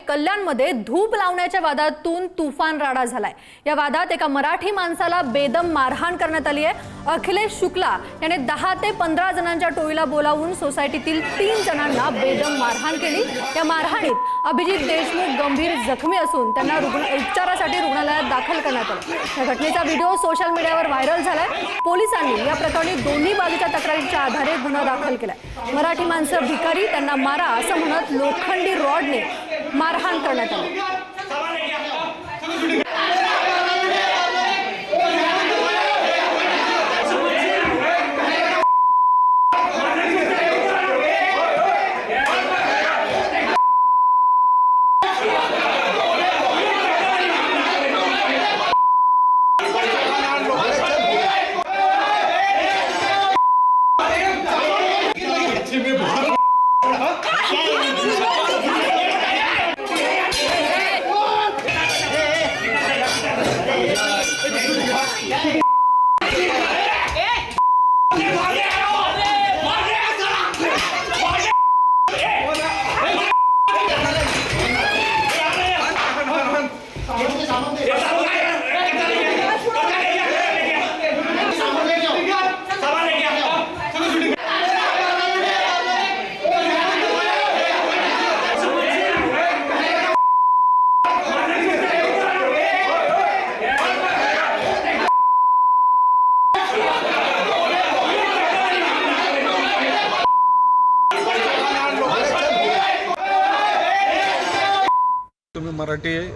कल्याणमध्ये धूप लावण्याच्या वादातून तुफान राडा झालाय। या वादात एका मराठी माणसाला बेदम मारहाण करण्यात आली आहे। अखिलेश शुक्ला याने 10 ते 15 जणांच्या टोळीला बोलावून सोसायटीतील 3 जणांना बेदम मारहाण केली। या मारहाणीत अभिजित देशमुख गंभीर जखमी असून त्यांना उपचारासाठी रुग्णालयात दाखल करण्यात आले। या घटनेचा व्हिडिओ सोशल मीडियावर व्हायरल झालाय। पोलिसांनी या प्रकरणी दोन्ही बाजूच्या तक्रारीच्या आधारे गुन्हा दाखल केलाय। मराठी माणसं भिकारी त्यांना मारा असं म्हणत लोखंडी रॉडने मारहाण करण्यात आली।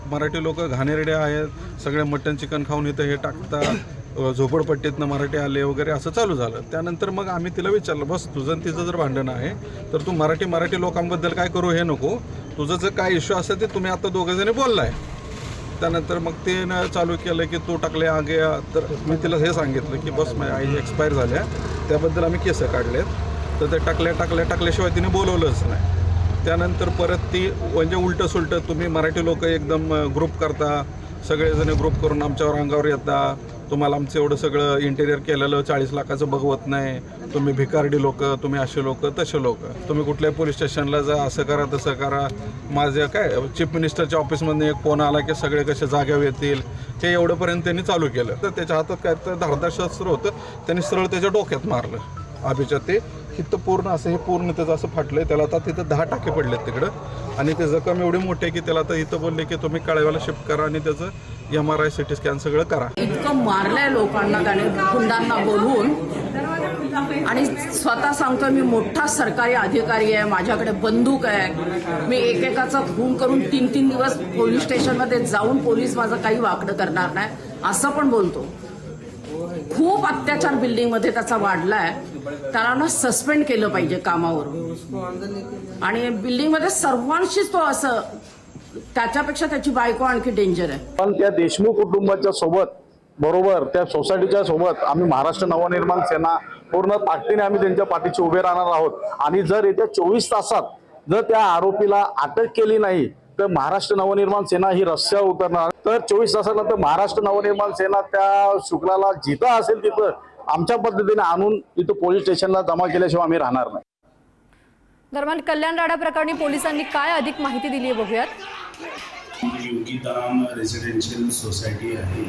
मराठी लोक घाणेरडे आहेत, सगळे मटन चिकन खाऊन इथं हे टाकता, झोपडपट्टीतनं मराठी आले वगैरे असं चालू झालं। त्यानंतर मग आम्ही तिला विचारलं, बस तुझं तिचं जर भांडण आहे तर तू मराठी लोकांबद्दल काय करू हे नको, तुझं जर काय इश्यू असेल ते तुम्ही आता दोघं जणी बोललाय। त्यानंतर मग ते चालू केलं की तू टाकले आगे, तर मी तिला हे सांगितलं की बस माझ्या आई एक्सपायर झाल्या, त्याबद्दल आम्ही केस काढलेत, तर ते टाकल्याशिवाय तिने बोलवलंच नाही। त्यानंतर परत ती म्हणजे उलटं सुलटं तुम्ही मराठी लोक एकदम ग्रुप करता, सगळेजण ग्रुप करून आमच्यावर अंगावर येता, तुम्हाला आमचं एवढं सगळं इंटेरियर केलेलं 40 लाखाचं बघवत नाही, तुम्ही भिकारडी लोक, तुम्ही असे लोक तसे लोक, तुम्ही कुठल्याही पोलीस स्टेशनला जा, असं करा तसं करा। माझं काय चीफ मिनिस्टरच्या ऑफिसमधून एक फोन आला की सगळे कसे जाग्यावर येतील, ते एवढंपर्यंत त्यांनी चालू केलं। तर त्याच्या हातात काय तर धारदार शस्त्र होतं, त्यांनी सरळ त्याच्या डोक्यात मारलं अभिच्या। ते हिथं पूर्ण असं हे पूर्ण त्याचं असं फाटलंय, त्याला आता तिथं 10 टाके पडलेत तिकडं, आणि ते जखम एवढी मोठी आहे की त्याला आता इथं बोलले की तुम्ही कळव्याला शिफ्ट करा आणि त्याचं MRI CT स्कॅन सगळं करा। इतकं मारलंय लोकांना त्याने, गुंडांना बोलवून, आणि स्वतः सांगतोय मी मोठा सरकारी अधिकारी आहे, माझ्याकडे बंदूक आहे, मी एकेकाचा खून करून 3-3 दिवस पोलीस स्टेशनमध्ये जाऊन पोलीस माझं काही वाकडं करणार नाही असं पण बोलतो। खूप अत्याचार बिल्डिंगमध्ये त्याचा वाढलाय, त्याला ना सस्पेंड केलं पाहिजे कामावरून, आणि बिल्डिंगमध्ये सर्वांशीच तो असं, त्याच्यापेक्षा त्याची बायको आणखी डेंजर आहे। पण त्या देशमुख कुटुंबाच्या सोबत बरोबर त्या सोसायटीच्या सोबत आम्ही महाराष्ट्र नवनिर्माण सेना पूर्ण ताकदीने आम्ही त्यांच्या पाठीशी उभे राहणार आहोत, आणि जर येत्या 24 तासात जर त्या आरोपीला अटक केली नाही तर महाराष्ट्र नवनिर्माण सेना ही रस्त्यावर उतरणार। तर 24 तासानंतर महाराष्ट्र नवनिर्माण सेना त्या शुक्लाला जिथं असेल तिथं आमच्या पद्धतीने आणून इथं पोलीस स्टेशनला जमा केल्याशिवाय आम्ही राहणार नाही। दरम्यान कल्याण राडा प्रकरणी पोलिसांनी काय अधिक माहिती दिली आहे बघूयात। योगीधाम रेसिडेन्शियल सोसायटी आहे,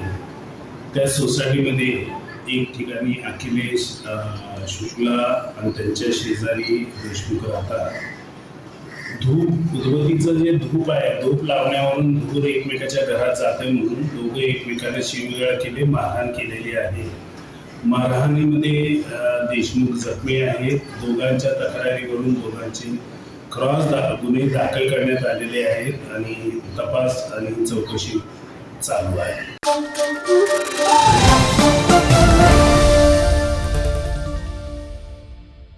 त्या सोसायटीमध्ये एक ठिकाणी अखिलेश शुक्ला आणि त्यांच्या शेजारी देशमुख राहतात। उदबत्तीचं जे धूप आहे, धूप लावण्यावरून धूर एकमेकाच्या घरात जाते म्हणून दोघे एकमेकाला शिवीगाळ केले, मारहाण केलेली आहे। मारहाणीमध्ये देशमुख जखमी आहेत। दोघांच्या तक्रारीवरून दोघांची गुन्हे दाखल करण्यात आलेले आहेत आणि तपास आणि चौकशी चालू आहे।